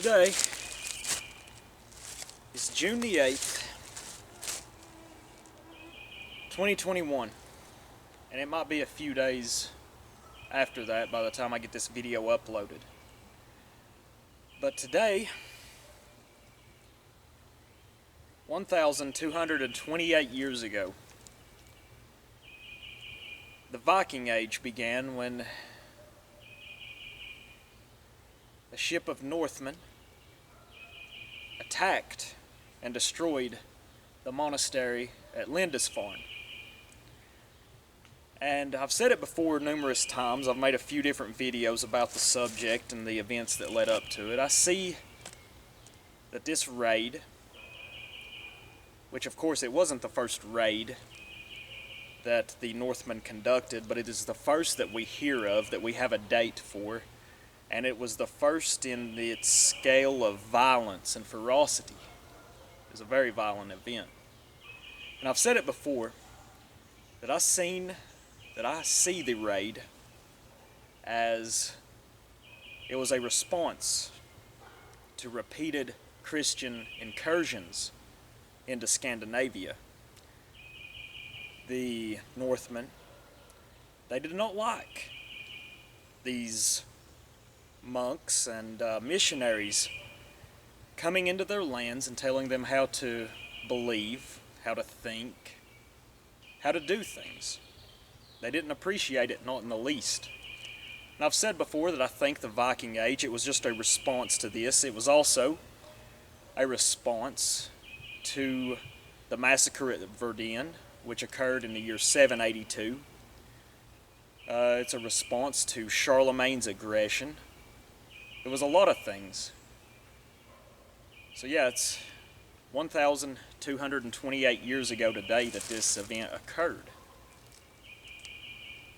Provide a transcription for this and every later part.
Today is June the 8th, 2021, and it might be a few days after that by the time I get this video uploaded. But today, 1,228 years ago, the Viking Age began when a ship of Northmen attacked and destroyed the monastery at Lindisfarne. And I've said it before numerous times. I've made a few different videos about the subject and the events that led up to it. I see that this raid, which of course it wasn't the first raid that the Northmen conducted, but it is the first that we hear of, that we have a date for, and it was the first in its scale of violence and ferocity. It was a very violent event. And I've said it before, that I see the raid as it was a response to repeated Christian incursions into Scandinavia. The Northmen, they did not like these monks and missionaries coming into their lands and telling them how to believe, how to think, how to do things. They didn't appreciate it, not in the least. And I've said before that I think the Viking Age, it was just a response to this. It was also a response to the massacre at Verdun, which occurred in the year 782. It's a response to Charlemagne's aggression. It was a lot of things. So yeah, it's 1,228 years ago today that this event occurred.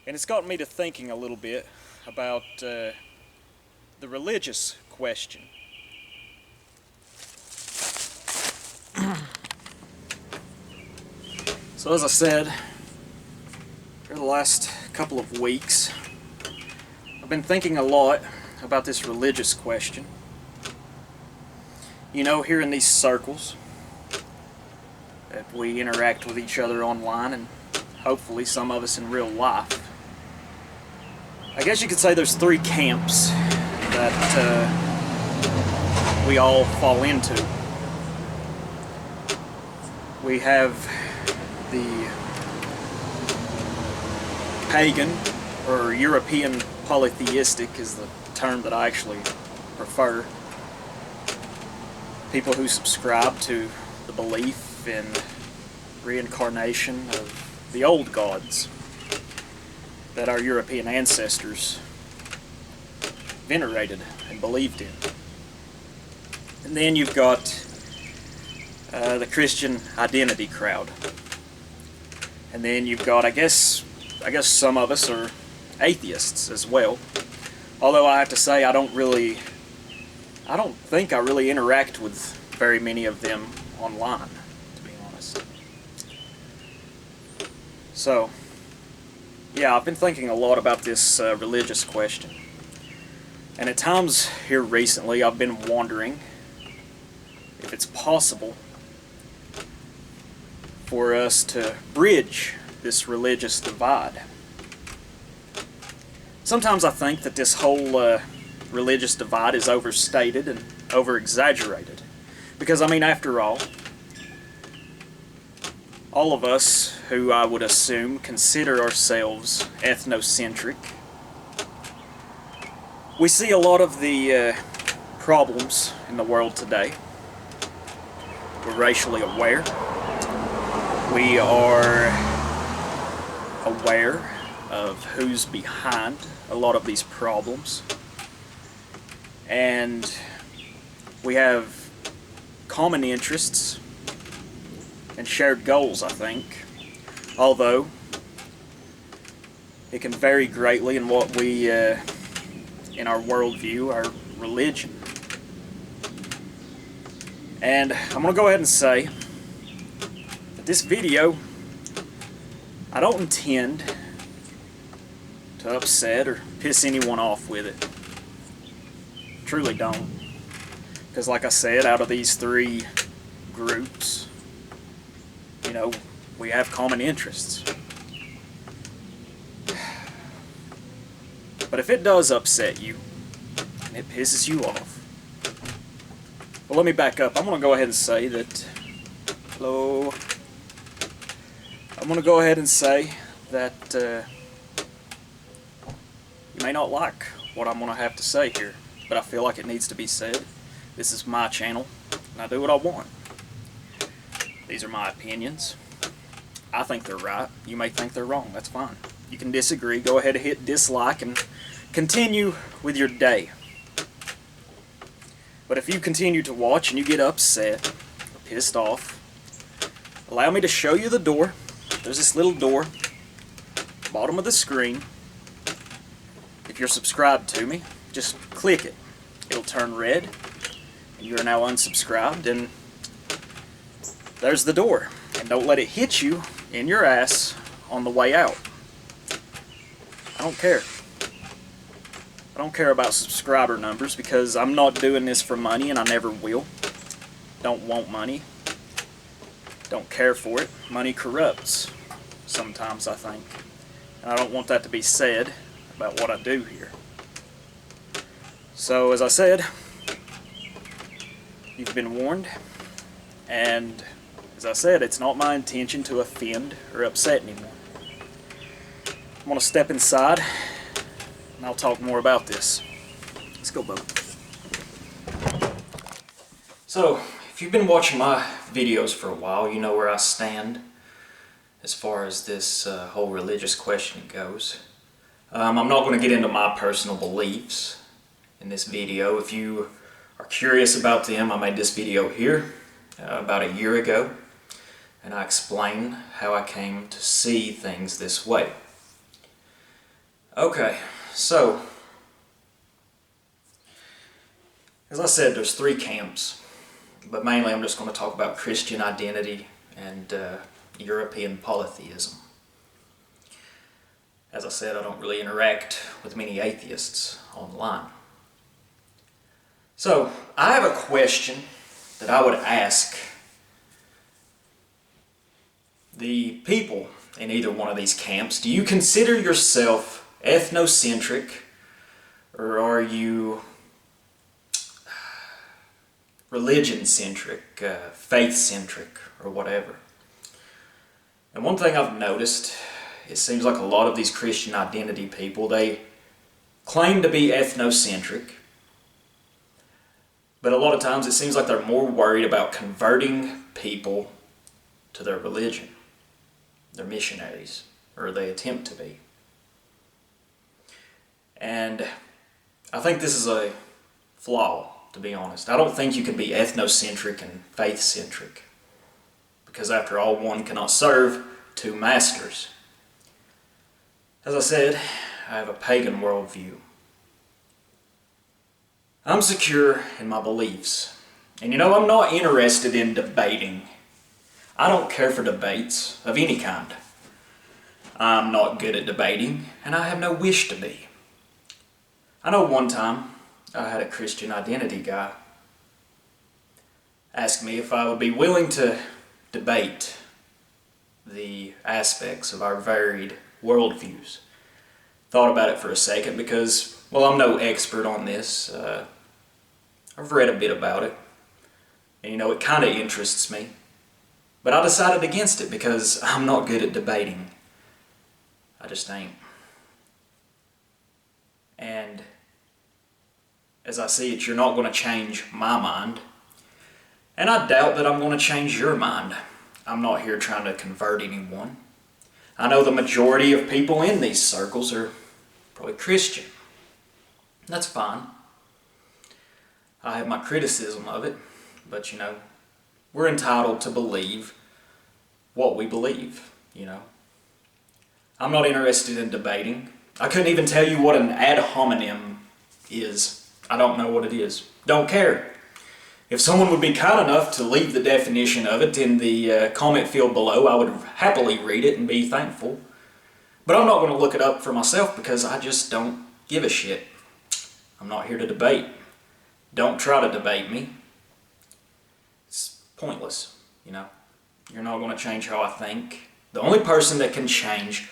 And it's gotten me to thinking a little bit about the religious question. So as I said, for the last couple of weeks, I've been thinking a lot about this religious question. You know, here in these circles that we interact with each other online, and hopefully some of us in real life. I guess you could say there's three camps that we all fall into. We have the pagan, or European polytheistic is the term that I actually prefer. People who subscribe to the belief in reincarnation of the old gods that our European ancestors venerated and believed in. And then you've got the Christian identity crowd. And then you've got, I guess some of us are atheists as well. Although I have to say I don't think I really interact with very many of them online, to be honest. So, yeah, I've been thinking a lot about this religious question. And at times here recently I've been wondering if it's possible for us to bridge this religious divide. Sometimes I think that this whole religious divide is overstated and over-exaggerated. Because, I mean, after all of us who I would assume consider ourselves ethnocentric, we see a lot of the problems in the world today. We're racially aware. We are aware of who's behind a lot of these problems. And we have common interests and shared goals, I think. Although it can vary greatly in what we, in our worldview, our religion. And I'm going to go ahead and say that this video, I don't intend to upset or piss anyone off with it. Truly don't. Because like I said, out of these three groups, you know, we have common interests. But if it does upset you, and it pisses you off, well, let me back up. I'm going to go ahead and say that, hello, I'm going to go ahead and say that you may not like what I'm going to have to say here, but I feel like it needs to be said. This is my channel, and I do what I want. These are my opinions. I think they're right. You may think they're wrong. That's fine. You can disagree. Go ahead and hit dislike and continue with your day. But if you continue to watch and you get upset or pissed off, allow me to show you the door. There's this little door, bottom of the screen. If you're subscribed to me, just click it. It'll turn red, and you are now unsubscribed, and there's the door. And don't let it hit you in your ass on the way out. I don't care. I don't care about subscriber numbers because I'm not doing this for money and I never will. Don't want money. Don't care for it. Money corrupts sometimes, I think. And I don't want that to be said about what I do here. So, as I said, you've been warned. And, as I said, it's not my intention to offend or upset anyone. I'm going to step inside and I'll talk more about this. Let's go, Bo. So, if you've been watching my videos for a while, you know where I stand as far as this whole religious question goes. I'm not going to get into my personal beliefs in this video. If you are curious about them, I made this video here about a year ago, and I explain how I came to see things this way. Okay, so, as I said, there's three camps, but mainly I'm just going to talk about Christian identity and European polytheism. As I said, I don't really interact with many atheists online. So, I have a question that I would ask the people in either one of these camps. Do you consider yourself ethnocentric, or are you religion-centric, faith-centric, or whatever? And one thing I've noticed, it seems like a lot of these Christian identity people, they claim to be ethnocentric, but a lot of times it seems like they're more worried about converting people to their religion. They're missionaries, or they attempt to be. And I think this is a flaw, to be honest. I don't think you can be ethnocentric and faith-centric, because after all, one cannot serve two masters. As I said, I have a pagan worldview. I'm secure in my beliefs. And you know, I'm not interested in debating. I don't care for debates of any kind. I'm not good at debating, and I have no wish to be. I know one time I had a Christian identity guy ask me if I would be willing to debate the aspects of our varied worldviews. Thought about it for a second because, well, I'm no expert on this. I've read a bit about it, and you know, it kind of interests me. But I decided against it because I'm not good at debating. I just ain't. And as I see it, you're not going to change my mind. And I doubt that I'm going to change your mind. I'm not here trying to convert anyone. I know the majority of people in these circles are probably Christian. That's fine. I have my criticism of it, but you know, we're entitled to believe what we believe, you know. I'm not interested in debating. I couldn't even tell you what an ad hominem is. I don't know what it is. Don't care. If someone would be kind enough to leave the definition of it in the comment field below, I would happily read it and be thankful. But I'm not going to look it up for myself because I just don't give a shit. I'm not here to debate. Don't try to debate me. pointless, you know. You're not going to change how I think. The only person that can change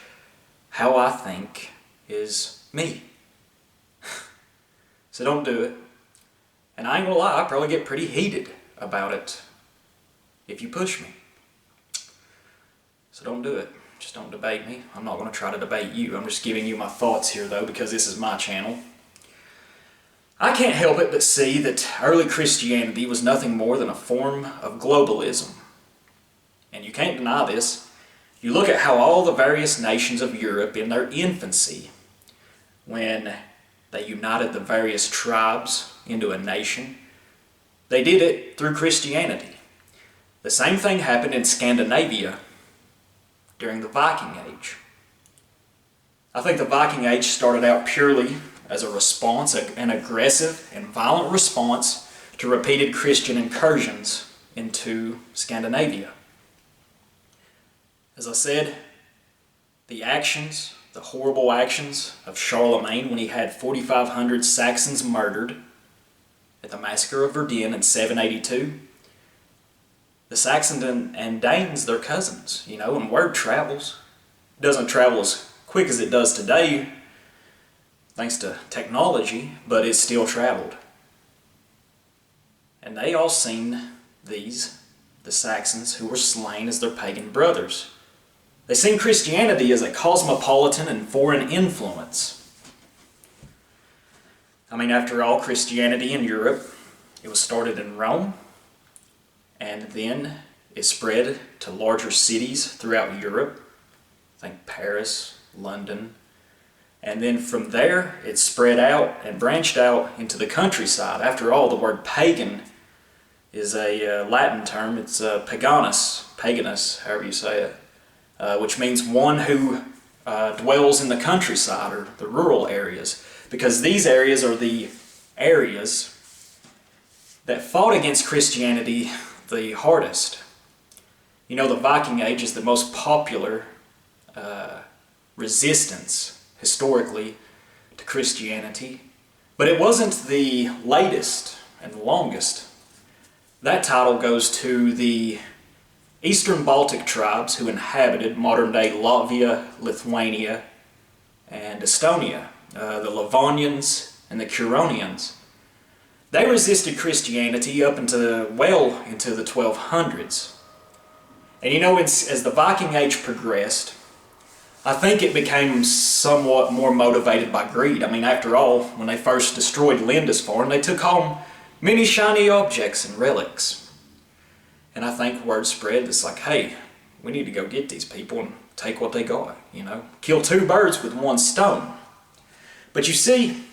how I think is me. So don't do it. And I ain't gonna lie, I probably get pretty heated about it if you push me. So don't do it. Just don't debate me. I'm not going to try to debate you. I'm just giving you my thoughts here, though, because this is my channel. I can't help it but see that early Christianity was nothing more than a form of globalism. And you can't deny this. You look at how all the various nations of Europe in their infancy, when they united the various tribes into a nation, they did it through Christianity. The same thing happened in Scandinavia during the Viking Age. I think the Viking Age started out purely as a response, an aggressive and violent response to repeated Christian incursions into Scandinavia. As I said, the horrible actions of Charlemagne when he had 4,500 Saxons murdered at the massacre of Verdun in 782. The Saxons and Danes, they're cousins, you know, and word travels. It doesn't travel as quick as it does today, thanks to technology, but it still traveled. And they all seen the Saxons who were slain as their pagan brothers. They seen Christianity as a cosmopolitan and foreign influence. I mean, after all, Christianity in Europe, it was started in Rome, and then it spread to larger cities throughout Europe. I think Paris, London. And then from there, it spread out and branched out into the countryside. After all, the word pagan is a Latin term. It's paganus, however you say it, which means one who dwells in the countryside or the rural areas. Because these areas are the areas that fought against Christianity the hardest. You know, the Viking Age is the most popular resistance historically to Christianity, but it wasn't the latest and the longest. That title goes to the Eastern Baltic tribes who inhabited modern-day Latvia, Lithuania, and Estonia, the Livonians and the Curonians. They resisted Christianity up into into the 1200s. And you know, as the Viking Age progressed, I think it became somewhat more motivated by greed. I mean, after all, when they first destroyed Lindisfarne, they took home many shiny objects and relics. And I think word spread, it's like, hey, we need to go get these people and take what they got, you know. Kill two birds with one stone. But you see,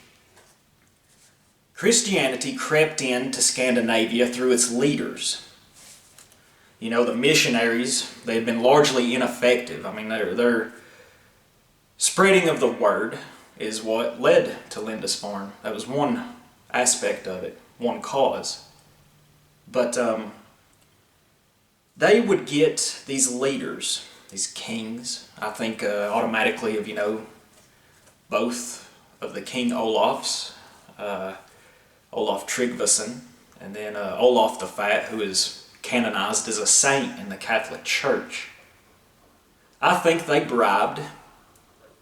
Christianity crept into Scandinavia through its leaders. You know, the missionaries, they had been largely ineffective. I mean, their spreading of the word is what led to Lindisfarne. That was one aspect of it, one cause. But they would get these leaders, these kings, I think automatically of, you know, both of the King Olafs, Olaf Tryggvason, and then Olaf the Fat, who is canonized as a saint in the Catholic Church. I think they bribed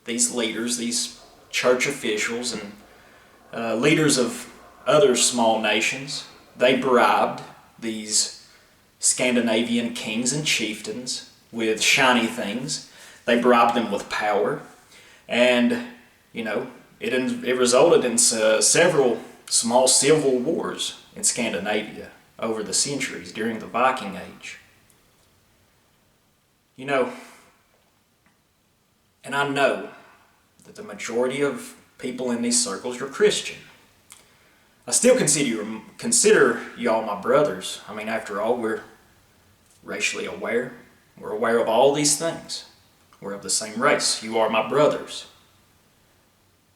these leaders, these church officials and leaders of other small nations. They bribed these Scandinavian kings and chieftains with shiny things. They bribed them with power, and you know, it resulted in several small civil wars in Scandinavia over the centuries during the Viking Age. You know, and I know that the majority of people in these circles are Christian. I still consider y'all my brothers. I mean, after all, we're racially aware. We're aware of all these things. We're of the same race. You are my brothers.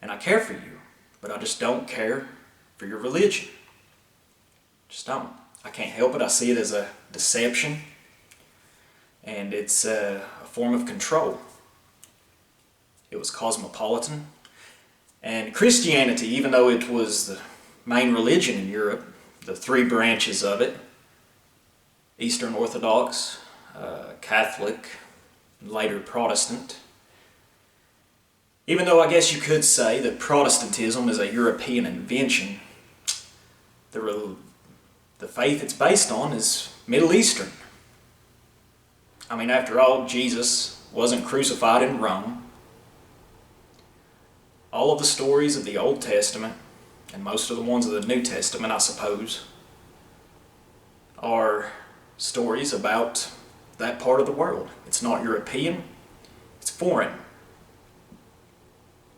And I care for you, but I just don't care for your religion. Just don't. I can't help it. I see it as a deception, and it's a form of control. It was cosmopolitan, and Christianity, even though it was the main religion in Europe, the three branches of it, Eastern Orthodox, Catholic, later Protestant. Even though I guess you could say that Protestantism is a European invention, the faith it's based on is Middle Eastern. I mean, after all, Jesus wasn't crucified in Rome. All of the stories of the Old Testament, and most of the ones of the New Testament, I suppose, are stories about that part of the world. It's not European, it's foreign.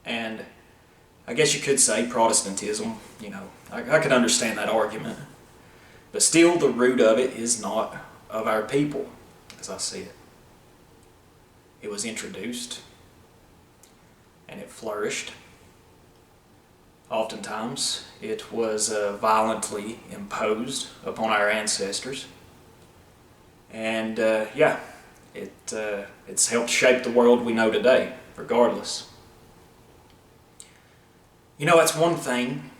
And I guess you could say Protestantism, I could understand that argument. But still, the root of it is not of our people, as I see it. It was introduced, and it flourished. Oftentimes, it was violently imposed upon our ancestors. And it's helped shape the world we know today, regardless. That's one thing,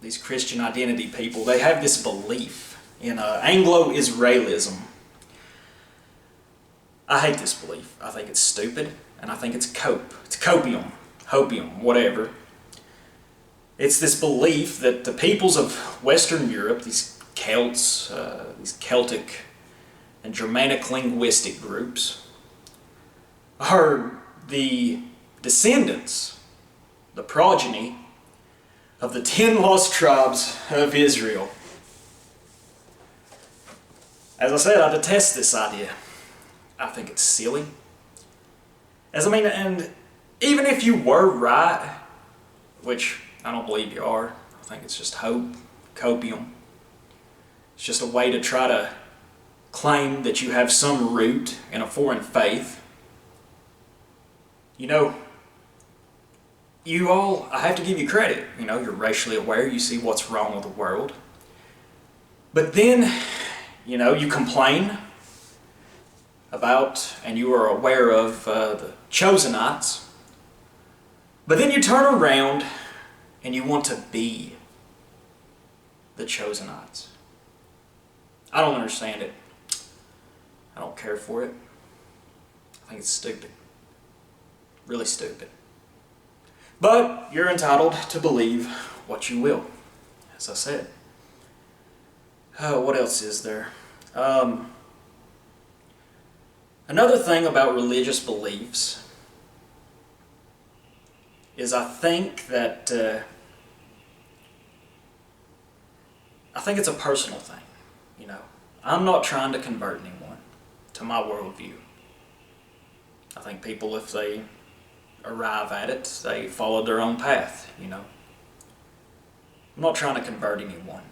these Christian identity people, they have this belief in Anglo-Israelism. I hate this belief. I think it's stupid, and I think it's hopium, whatever. It's this belief that the peoples of Western Europe, these Celts, these Celtic and Germanic linguistic groups, are the descendants, the progeny of the 10 lost tribes of Israel. As I said, I detest this idea. I think it's silly. And even if you were right, which I don't believe you are, I think it's just copium. It's just a way to try to claim that you have some root in a foreign faith. I have to give you credit. You're racially aware, you see what's wrong with the world. But then, you complain about, and you are aware of the Chosenites. But then you turn around and you want to be the Chosenites. I don't understand it. I don't care for it. I think it's stupid. Really stupid. But you're entitled to believe what you will, as I said. What else is there? Another thing about religious beliefs is I think that it's a personal thing. I'm not trying to convert anyone to my worldview. I think people, if they arrive at it, they follow their own path. I'm not trying to convert anyone.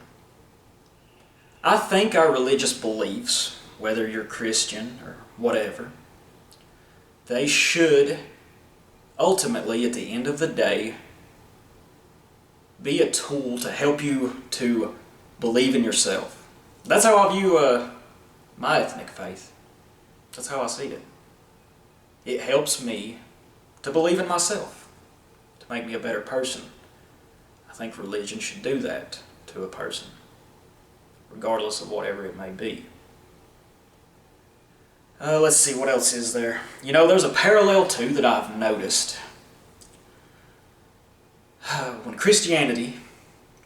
I think our religious beliefs, whether you're Christian or whatever, they should ultimately, at the end of the day, be a tool to help you to believe in yourself. That's how I view my ethnic faith. That's how I see it. It helps me to believe in myself, to make me a better person. I think religion should do that to a person, regardless of whatever it may be. Let's see, what else is there? There's a parallel too that I've noticed. When Christianity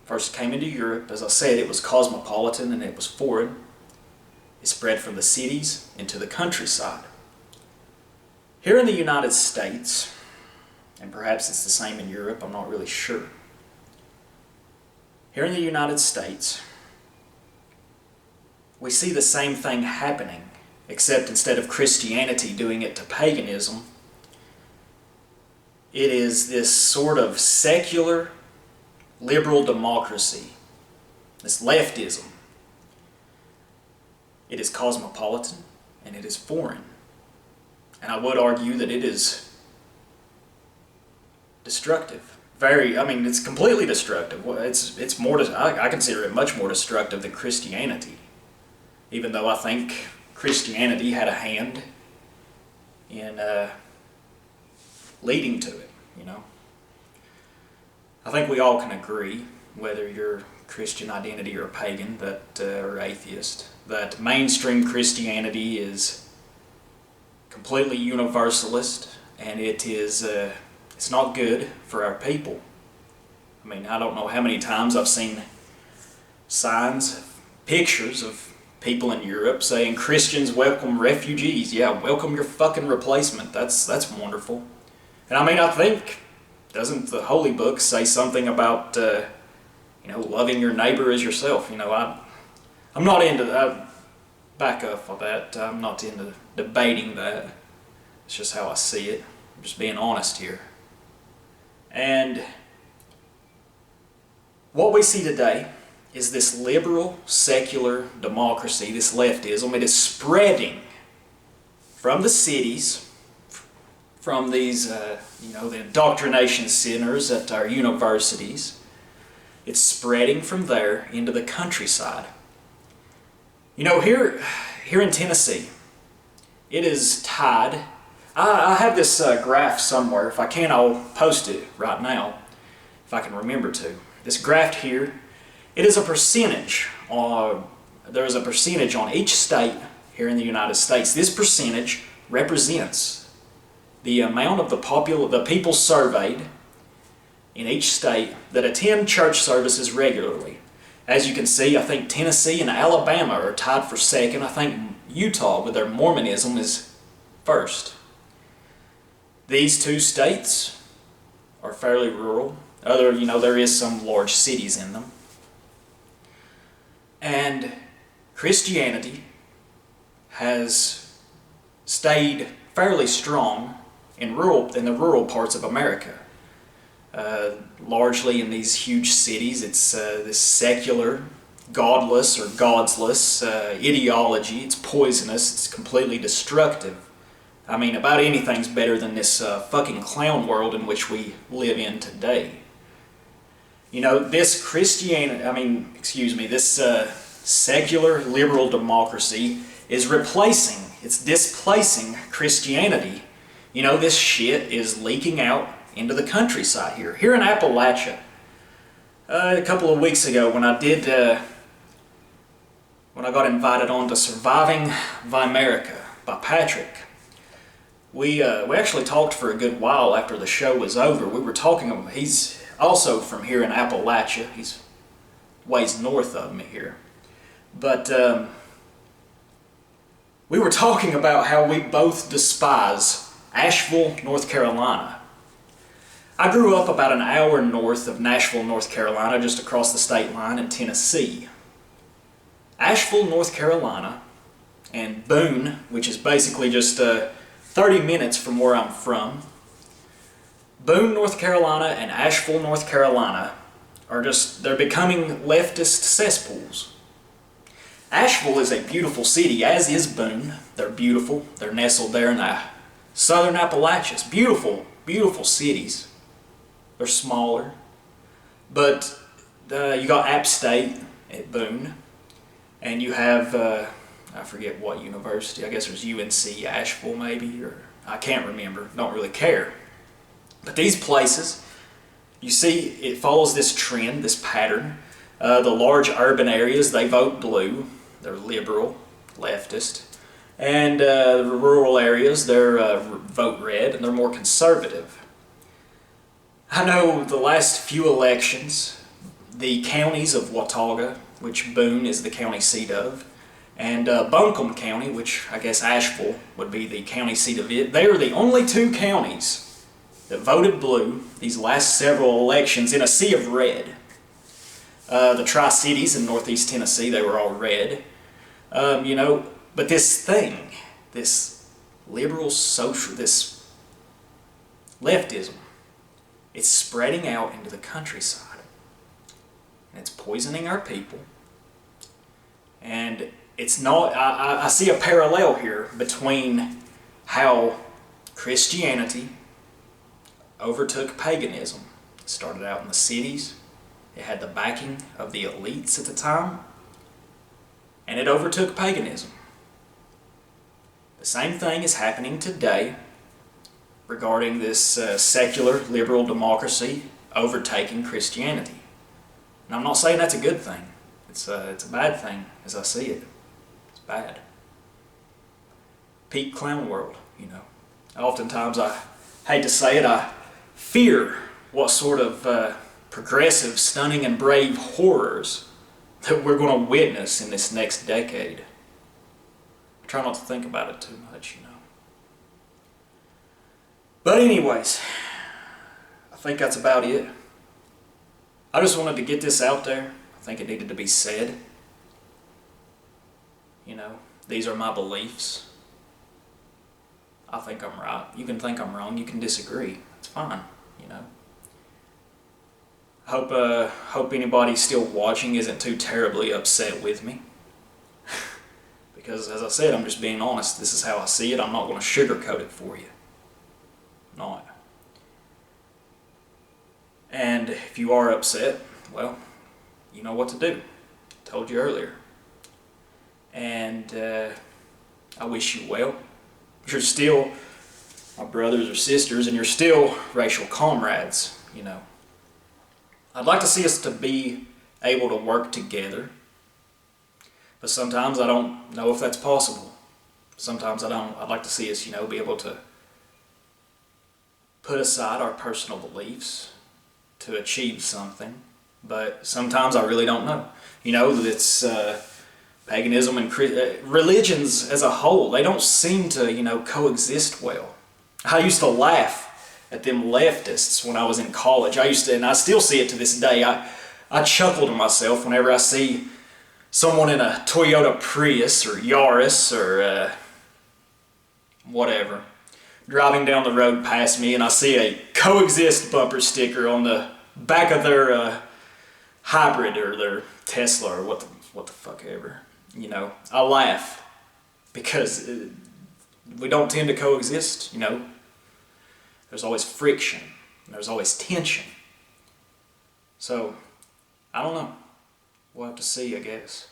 first came into Europe, as I said, it was cosmopolitan and it was foreign. It spread from the cities into the countryside. Here in the United States, and perhaps it's the same in Europe, I'm not really sure. Here in the United States, we see the same thing happening, except instead of Christianity doing it to paganism, it is this sort of secular liberal democracy, this leftism. It is cosmopolitan and it is foreign. And I would argue that it is destructive. It's completely destructive. It's more, I consider it much more destructive than Christianity. Even though I think Christianity had a hand in leading to it, I think we all can agree, whether you're Christian identity or a pagan or atheist, that mainstream Christianity is completely universalist, and it's not good for our people. I mean, I don't know how many times I've seen signs, pictures of people in Europe saying Christians welcome refugees. Yeah, welcome your fucking replacement. That's wonderful. And I mean, I think, doesn't the Holy Book say something about loving your neighbor as yourself? I'm not into that. Back up on that. I'm not into debating that. It's just how I see it. I'm just being honest here. And what we see today is this liberal, secular democracy, this leftism. It is spreading from the cities, from these, the indoctrination centers at our universities. It's spreading from there into the countryside. Here in Tennessee, it is tied. I have this graph somewhere. If I can, I'll post it right now, if I can remember to. This graph here, it is a percentage. There is a percentage on each state here in the United States. This percentage represents the amount of the people surveyed in each state that attend church services regularly. As you can see, I think Tennessee and Alabama are tied for second. I think Utah, with their Mormonism, is first. These two states are fairly rural. There is some large cities in them. And Christianity has stayed fairly strong in the rural parts of America. Largely in these huge cities, it's this secular, godless or godsless ideology. It's poisonous. It's completely destructive. I mean, about anything's better than this fucking clown world in which we live in today. This this secular liberal democracy is displacing Christianity. This shit is leaking out into the countryside here. Here in Appalachia, a couple of weeks ago when I got invited on to Surviving Vimerica by Patrick, we actually talked for a good while after the show was over. We were talking, he's also from here in Appalachia. He's ways north of me here. But we were talking about how we both despise Asheville, North Carolina. I grew up about an hour north of Nashville, North Carolina, just across the state line in Tennessee. Asheville, North Carolina, and Boone, which is basically just 30 minutes from where I'm from. Boone, North Carolina and Asheville, North Carolina they're becoming leftist cesspools. Asheville is a beautiful city, as is Boone. They're beautiful. They're nestled there in the southern Appalachians. Beautiful, beautiful cities. They're smaller. But you got App State at Boone. And you have, I forget what university. I guess there's UNC Asheville maybe, or I can't remember. Don't really care. But these places, you see, it follows this trend, this pattern. The large urban areas, they vote blue. They're liberal, leftist. And the rural areas, they're vote red, and they're more conservative. I know the last few elections, the counties of Watauga, which Boone is the county seat of, and Buncombe County, which I guess Asheville would be the county seat of it, they are the only two counties that voted blue these last several elections in a sea of red. The Tri-Cities in northeast Tennessee, they were all red. But this thing, this liberal social, this leftism, it's spreading out into the countryside. And it's poisoning our people. And it's not, I see a parallel here between how Christianity overtook paganism. It started out in the cities. It had the backing of the elites at the time. And it overtook paganism. The same thing is happening today regarding this secular liberal democracy overtaking Christianity. And I'm not saying that's a good thing. It's a bad thing as I see it. It's bad. Peak clown world, you know. Oftentimes, I hate to say it, I fear what sort of progressive, stunning, and brave horrors that we're going to witness in this next decade. I try not to think about it too much, you know. But anyways, I think that's about it. I just wanted to get this out there. I think it needed to be said. You know, these are my beliefs. I think I'm right. You can think I'm wrong. You can disagree. It's fine, you know. Hope anybody still watching isn't too terribly upset with me. Because as I said, I'm just being honest. This is how I see it. I'm not going to sugarcoat it for you. Not. And if you are upset, well, you know what to do. I told you earlier. And I wish you well. You're still my brothers or sisters, and you're still racial comrades, you know. I'd like to see us to be able to work together, but sometimes I don't know if that's possible. Sometimes I don't. I'd like to see us, you know, be able to put aside our personal beliefs to achieve something, but sometimes I really don't know. You know, it's paganism and religions as a whole, they don't seem to, you know, coexist well. I used to laugh at them leftists when I was in college. And I still see it to this day. I chuckle to myself whenever I see someone in a Toyota Prius or Yaris or whatever driving down the road past me, and I see a coexist bumper sticker on the back of their hybrid or their Tesla or what the fuck ever. You know, I laugh because we don't tend to coexist, you know. There's always friction. There's always tension. So, I don't know. We'll have to see, I guess.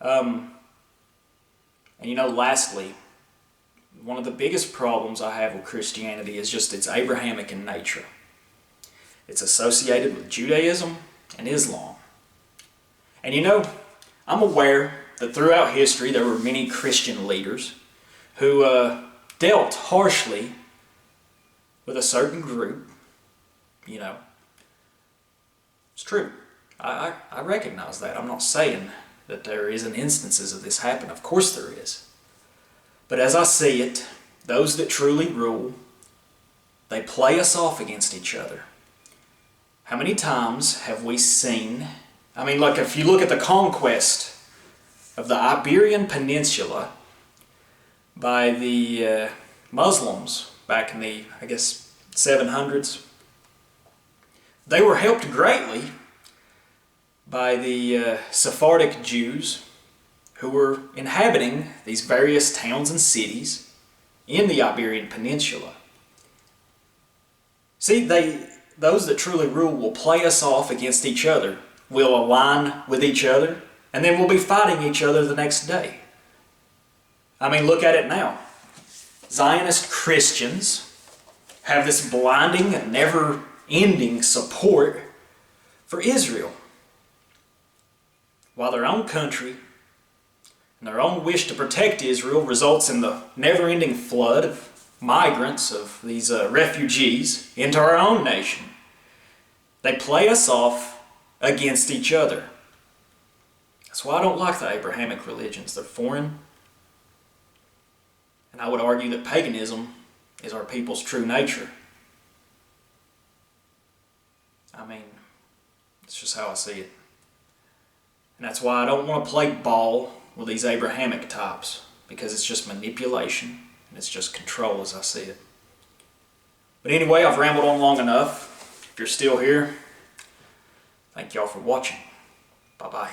And you know, lastly, one of the biggest problems I have with Christianity is just its Abrahamic in nature. It's associated with Judaism and Islam. And you know, I'm aware that throughout history there were many Christian leaders who dealt harshly with a certain group, you know. It's true. I recognize that. I'm not saying that there isn't instances of this happen. Of course there is. But as I see it, those that truly rule, they play us off against each other. How many times have we seen, I mean, like if you look at the conquest of the Iberian Peninsula by the Muslims back in the, I guess, 700s, they were helped greatly by the Sephardic Jews who were inhabiting these various towns and cities in the Iberian Peninsula. See, those that truly rule will play us off against each other, will align with each other, and then we'll be fighting each other the next day. I mean, look at it now. Zionist Christians have this blinding and never-ending support for Israel, while their own country and their own wish to protect Israel results in the never-ending flood of migrants, of these refugees, into our own nation. They play us off against each other. That's why I don't like the Abrahamic religions. They're foreign. And I would argue that paganism is our people's true nature. I mean, it's just how I see it. And that's why I don't want to play ball with these Abrahamic types, because it's just manipulation and it's just control as I see it. But anyway, I've rambled on long enough. If you're still here, thank y'all for watching. Bye-bye.